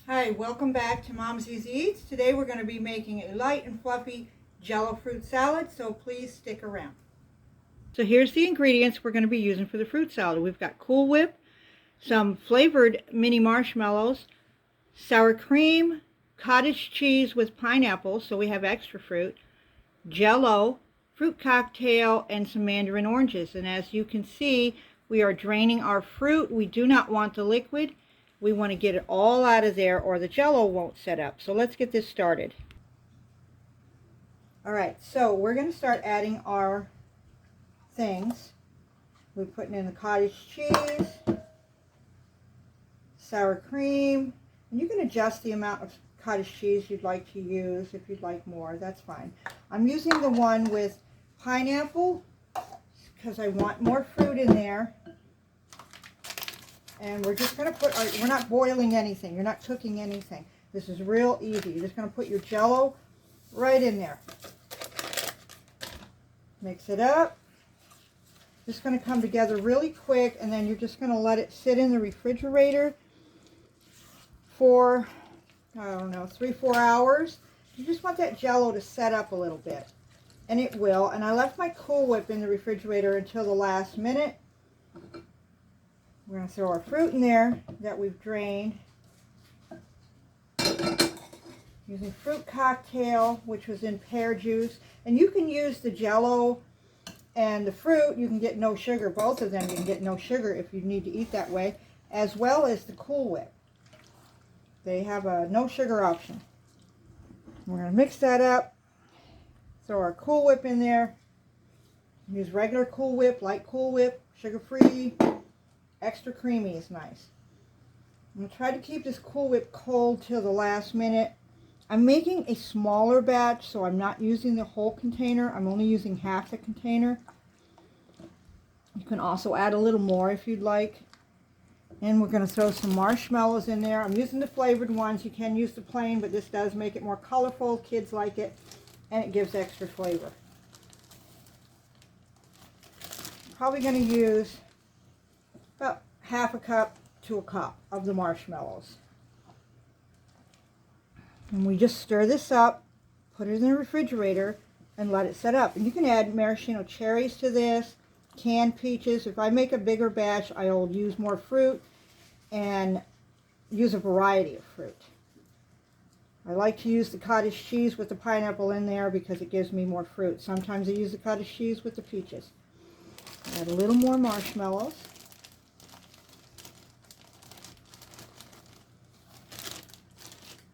Hi, welcome back to Mom's Easy Eats. Today we're going to be making a light and fluffy Jello fruit salad, so please stick around. So here's the ingredients we're going to be using for the fruit salad. We've got Cool Whip, some flavored mini marshmallows, sour cream, cottage cheese with pineapple, so we have extra fruit, Jello, fruit cocktail, and some mandarin oranges. And as you can see, we are draining our fruit. We do not want the liquid. We want to get it all out of there or the Jello won't set up. So let's get this started. All right, so we're going to start adding our things. We're putting in the cottage cheese, sour cream, and you can adjust the amount of cottage cheese you'd like to use. If you'd like more, that's fine. I'm using the one with pineapple because I want more fruit in there. And we're just going to put, we're not boiling anything. You're not cooking anything. This is real easy. You're just going to put your Jello right in there. Mix it up. It's going to come together really quick, and then you're just going to let it sit in the refrigerator for, I don't know, 3-4 hours. You just want that Jello to set up a little bit. And it will. And I left my Cool Whip in the refrigerator until the last minute. We're going to throw our fruit in there that we've drained. Using fruit cocktail, which was in pear juice. And you can use the Jello and the fruit. You can get no sugar. Both of them you can get no sugar if you need to eat that way. As well as the Cool Whip. They have a no sugar option. We're going to mix that up. Throw our Cool Whip in there. Use regular Cool Whip, light Cool Whip, sugar-free. Extra creamy is nice. I'm going to try to keep this Cool Whip cold till the last minute. I'm making a smaller batch, so I'm not using the whole container. I'm only using half the container. You can also add a little more if you'd like. And we're going to throw some marshmallows in there. I'm using the flavored ones. You can use the plain, but this does make it more colorful. Kids like it, and it gives extra flavor. Probably going to use about half a cup to a cup of the marshmallows. And we just stir this up, put it in the refrigerator, and let it set up. And you can add maraschino cherries to this, canned peaches. If I make a bigger batch, I'll use more fruit and use a variety of fruit. I like to use the cottage cheese with the pineapple in there because it gives me more fruit. Sometimes I use the cottage cheese with the peaches. Add a little more marshmallows.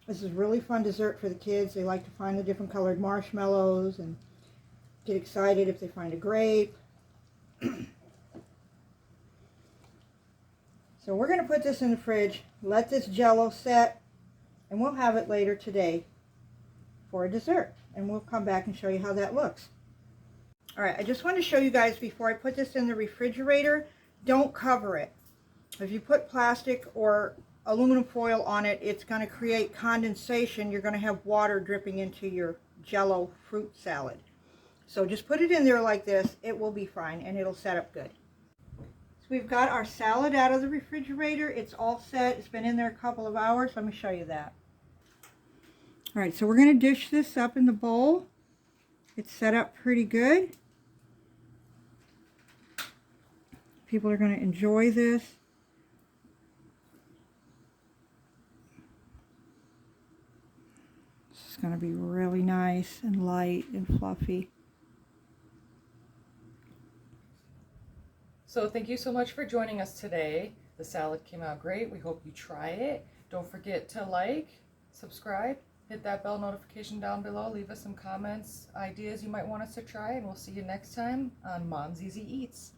This is really fun dessert for the kids. They like to find the different colored marshmallows and get excited if they find a grape. So we're going to put this in the fridge, let this Jello set, and we'll have it later today for a dessert. And we'll come back and show you how that looks. All right, I just want to show you guys before I put this in the refrigerator, don't cover it. If you put plastic or aluminum foil on it, it's going to create condensation. You're going to have water dripping into your Jello fruit salad. So just put it in there like this. It will be fine and it'll set up good. So we've got our salad out of the refrigerator. It's all set. It's been in there a couple of hours. Let me show you that. All right, so we're going to dish this up in the bowl. It's set up pretty good. People are going to enjoy this. It's going to be really nice and light and fluffy. So thank you so much for joining us today. The salad came out great. We hope you try it. Don't forget to like, subscribe, hit that bell notification down below. Leave us some comments, ideas you might want us to try, and we'll see you next time on Mom's Easy Eats.